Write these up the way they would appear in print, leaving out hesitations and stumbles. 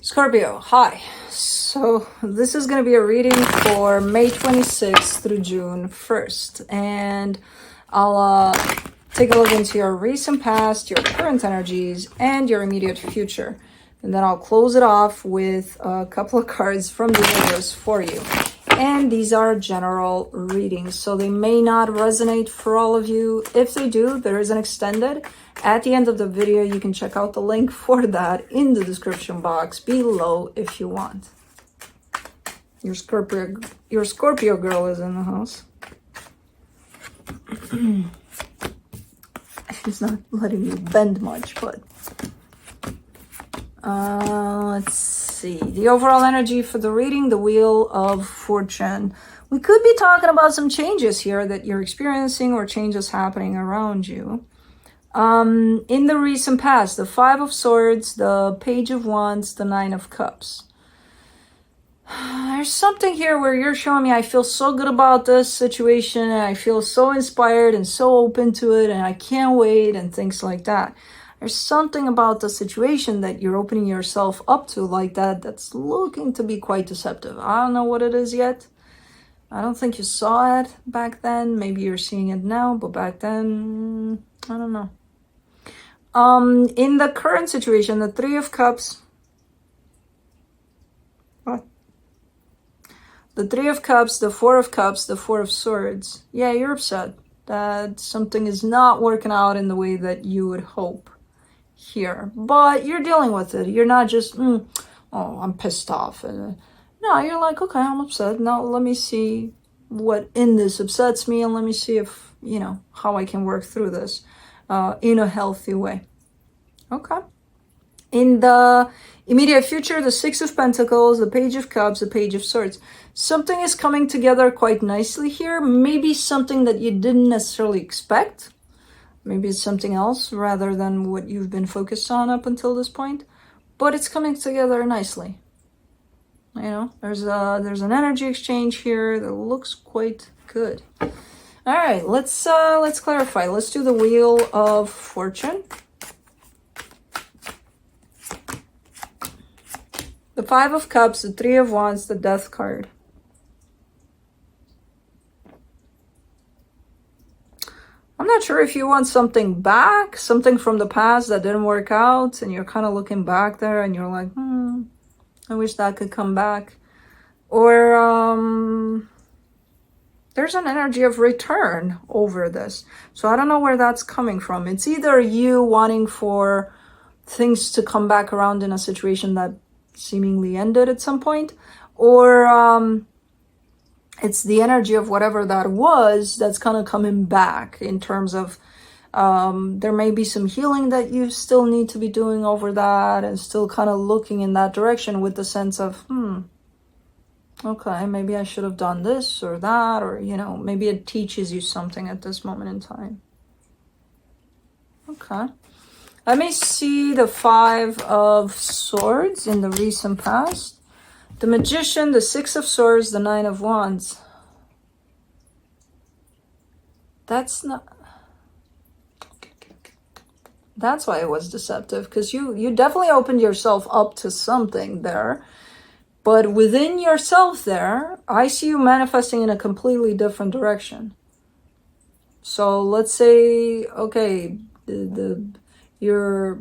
Scorpio, hi. So this is going to be a reading for May 26th through June 1st. And I'll take a look into your recent past, your current energies, and your immediate future. And then I'll close it off with a couple of cards from the universe for you. And these are general readings, so they may not resonate for all of you. If they do, there is an extended. At the end of the video, you can check out the link for that in the description box below if you want. Your Scorpio girl is in the house. She's not letting you bend much, but let's see. The overall energy for the reading, the Wheel of Fortune. We could be talking about some changes here that you're experiencing or changes happening around you. In the recent past, the Five of Swords, the Page of Wands, the Nine of Cups. There's something here where you're showing me I feel so good about this situation and I feel so inspired and so open to it and I can't wait and things like that. There's something about the situation that you're opening yourself up to like that that's looking to be quite deceptive. I don't know what it is yet. I don't think you saw it back then. Maybe you're seeing it now, but back then, I don't know. In the current situation, the Three of Cups. What? The Three of Cups, the Four of Cups, the Four of Swords. Yeah, you're upset that something is not working out in the way that you would hope here. But you're dealing with it. You're not just, oh, I'm pissed off. No, you're like, okay, I'm upset. Now let me see what in this upsets me and let me see if, how I can work through this in a healthy way. Okay. In the immediate future, the Six of Pentacles, the Page of Cups, the Page of Swords. Something is coming together quite nicely here. Maybe something that you didn't necessarily expect. Maybe it's something else rather than what you've been focused on up until this point. But it's coming together nicely. There's an energy exchange here that looks quite good. All right, let's clarify. Let's do the Wheel of Fortune. The Five of Cups, the Three of Wands, the Death card. I'm not sure if you want something back, something from the past that didn't work out, and you're kind of looking back there and you're like, I wish that could come back. Or there's an energy of return over this. So I don't know where that's coming from. It's either you wanting for things to come back around in a situation that seemingly ended at some point, or it's the energy of whatever that was that's kind of coming back in terms of there may be some healing that you still need to be doing over that and still kind of looking in that direction with the sense of, okay, maybe I should have done this or that, or, maybe it teaches you something at this moment in time. Okay. Let me see the Five of Swords in the recent past. The Magician, the Six of Swords, the Nine of Wands. That's why it was deceptive, because you definitely opened yourself up to something there. But within yourself there, I see you manifesting in a completely different direction. So let's say, okay, you're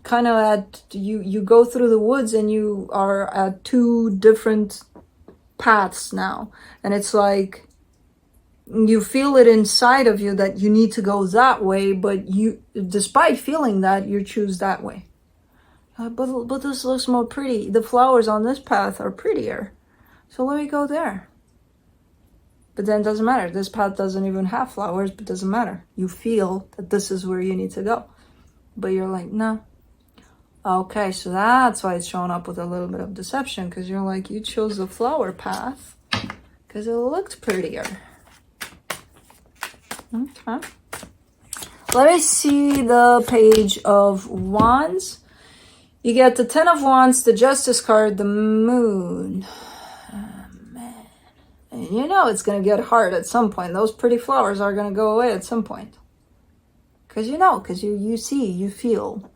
kind of at, you go through the woods and you are at two different paths now. And it's like, you feel it inside of you that you need to go that way, but you, despite feeling that, you choose that way. But this looks more pretty. The flowers on this path are prettier. So let me go there. But then it doesn't matter. This path doesn't even have flowers, but it doesn't matter. You feel that this is where you need to go. But you're like, no. Okay, so that's why it's showing up with a little bit of deception, because you're like, you chose the flower path because it looked prettier. Okay. Let me see the Page of Wands. You get the Ten of Wands, the Justice card, the Moon. And it's going to get hard at some point. Those pretty flowers are going to go away at some point. Because you see, you feel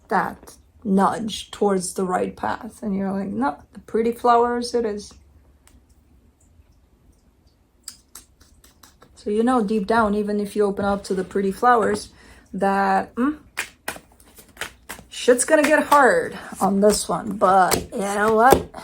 that nudge towards the right path. And you're like, no, the pretty flowers it is. So you know deep down, even if you open up to the pretty flowers, that shit's gonna get hard on this one. But you know what?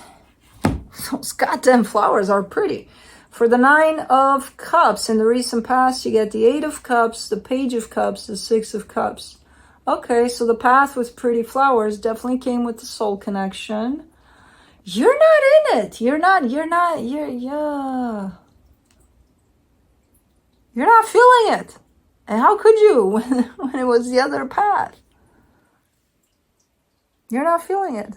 Those goddamn flowers are pretty. For the 9 of Cups, in the recent past, you get the 8 of Cups, the Page of Cups, the 6 of Cups. Okay, so the path with pretty flowers definitely came with the soul connection. You're not in it. You're not feeling it. And how could you when it was the other path? You're not feeling it.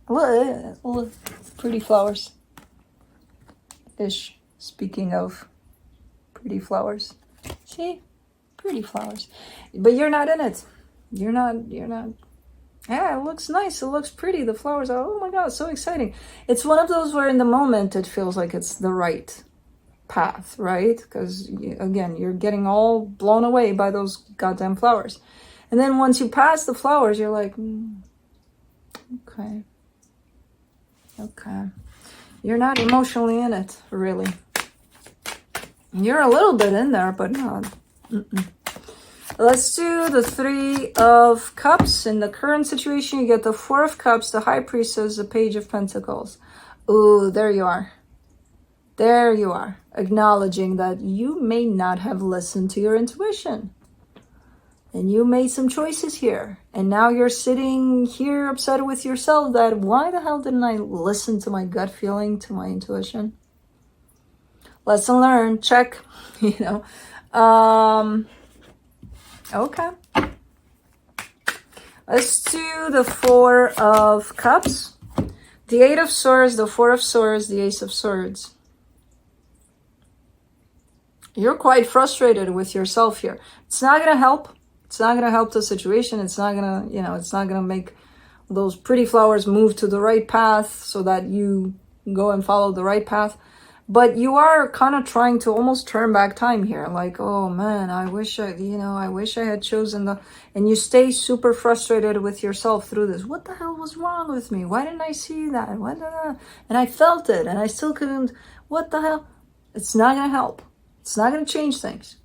Look, pretty flowers. Ish. Speaking of pretty flowers. See? Pretty flowers. But you're not in it. You're not. Yeah, it looks nice. It looks pretty. The flowers are, oh my God, so exciting. It's one of those where in the moment it feels like it's the right path, right? Because again, you're getting all blown away by those goddamn flowers. And then once you pass the flowers, you're like, okay. You're not emotionally in it, really. You're a little bit in there, but not. Let's do the 3 of Cups. In the current situation, you get the 4 of Cups, the High Priestess, the Page of Pentacles. Ooh, there you are. There you are. Acknowledging that you may not have listened to your intuition. And you made some choices here. And now you're sitting here upset with yourself that why the hell didn't I listen to my gut feeling, to my intuition? Lesson learned. Check. Okay. Let's do the 4 of Cups. The 8 of Swords, the 4 of Swords, the Ace of Swords. You're quite frustrated with yourself here. It's not going to help. It's not going to help the situation. It's not going to, it's not going to make those pretty flowers move to the right path so that you go and follow the right path. But you are kind of trying to almost turn back time here. Like, oh man, I wish I had chosen the, and you stay super frustrated with yourself through this. What the hell was wrong with me? Why didn't I see that? And I felt it and I still couldn't, what the hell? It's not going to help. It's not going to change things.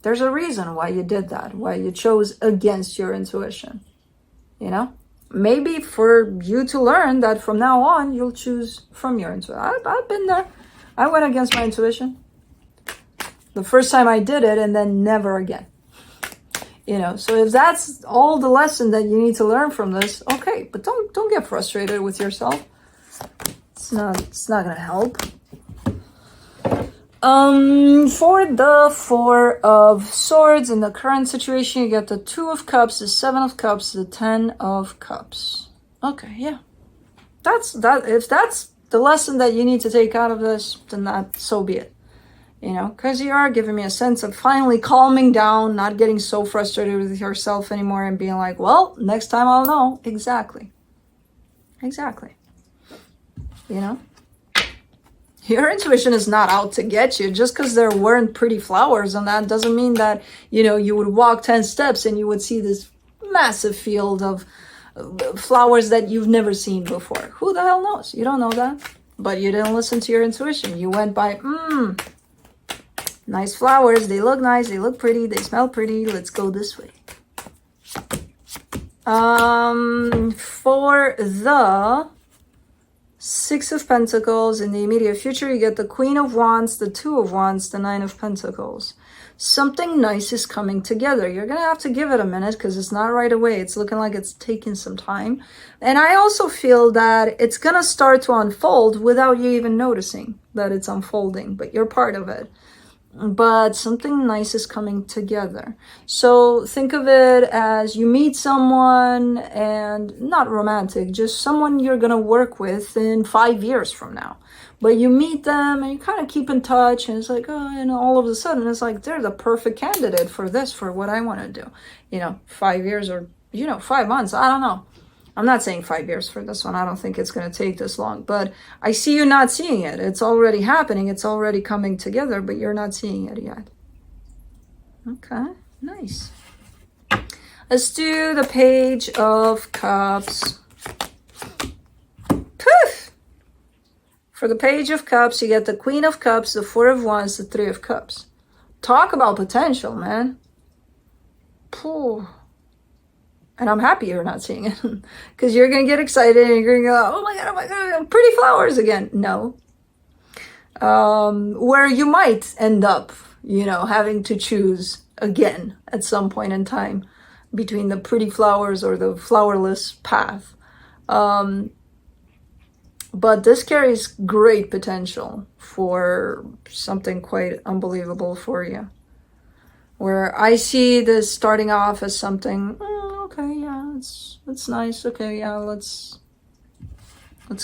There's a reason why you did that, why you chose against your intuition. Maybe for you to learn that from now on, you'll choose from your intuition. I've been there. I went against my intuition. The first time I did it and then never again. So if that's all the lesson that you need to learn from this, okay, but don't get frustrated with yourself. It's not going to help. For the 4 of Swords, in the current situation, you get the 2 of Cups, the 7 of Cups, the 10 of Cups. Okay, yeah. If that's the lesson that you need to take out of this, then so be it. Because you are giving me a sense of finally calming down, not getting so frustrated with yourself anymore and being like, well, next time I'll know. Exactly. Your intuition is not out to get you. Just because there weren't pretty flowers on that doesn't mean that, you would walk 10 steps and you would see this massive field of flowers that you've never seen before. Who the hell knows? You don't know that. But you didn't listen to your intuition. You went by, nice flowers. They look nice. They look pretty. They smell pretty. Let's go this way. For the 6 of Pentacles, in the immediate future, you get the Queen of Wands, the 2 of Wands, the 9 of Pentacles. Something nice is coming together. You're going to have to give it a minute because it's not right away. It's looking like it's taking some time. And I also feel that it's going to start to unfold without you even noticing that it's unfolding, but you're part of it. But something nice is coming together. So think of it as you meet someone, and not romantic, just someone you're going to work with in 5 years from now. But you meet them and you kind of keep in touch, and it's like, and all of a sudden it's like, they're the perfect candidate for this, for what I want to do. 5 years or, 5 months. I don't know. I'm not saying 5 years for this one. I don't think it's going to take this long, but I see you not seeing it. It's already happening. It's already coming together, but you're not seeing it yet. Okay, nice. Let's do the Page of Cups. Poof! For the Page of Cups, you get the Queen of Cups, the Four of Wands, the Three of Cups. Talk about potential, man. Pooh. And I'm happy you're not seeing it. Because you're going to get excited and you're going to go, oh my God, pretty flowers again. No. Where you might end up, you know, having to choose again at some point in time between the pretty flowers or the flowerless path. But this carries great potential for something quite unbelievable for you. Where I see this starting off as something, okay, yeah, it's nice. Okay, yeah, let's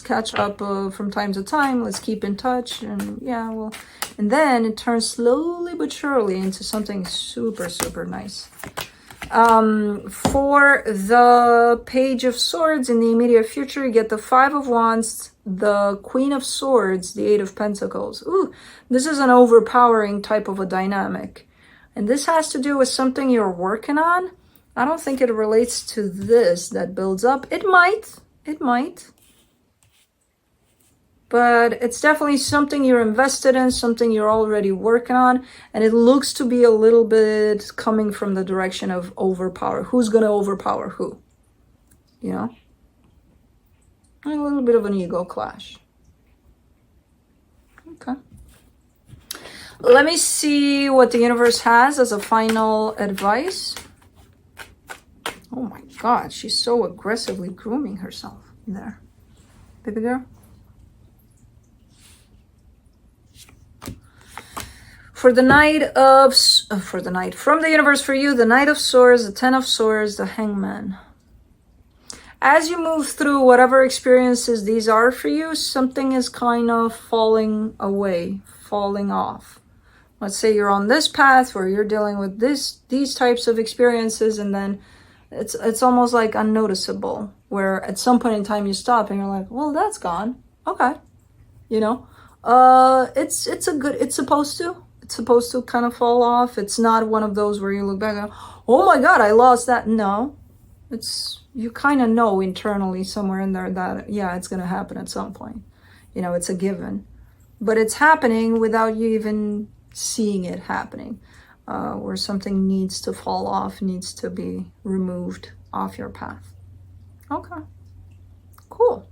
catch up from time to time. Let's keep in touch, and yeah, well, and then it turns slowly but surely into something super, super nice. For the Page of Swords in the immediate future, you get the Five of Wands, the Queen of Swords, the Eight of Pentacles. Ooh, this is an overpowering type of a dynamic. And this has to do with something you're working on. I don't think it relates to this that builds up. It might. But it's definitely something you're invested in, something you're already working on. And it looks to be a little bit coming from the direction of overpower. Who's going to overpower who? You know? A little bit of an ego clash. Okay. Let me see what the universe has as a final advice. Oh my God, she's so aggressively grooming herself there. Baby girl. For the from the universe for you, the Knight of Swords, the Ten of Swords, the Hangman. As you move through whatever experiences these are for you, something is kind of falling away, falling off. Let's say you're on this path where you're dealing with these types of experiences, and then it's almost like unnoticeable, where at some point in time you stop and you're like, well, that's gone. Okay. You know, it's supposed to kind of fall off. It's not one of those where you look back and, oh my God, I lost that. No, you kind of know internally somewhere in there that, yeah, it's going to happen at some point. You know, it's a given, but it's happening without you even seeing it happening, where something needs to fall off, needs to be removed off your path. Okay, cool.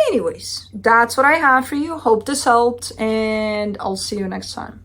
Anyways, that's what I have for you. Hope this helped, and I'll see you next time.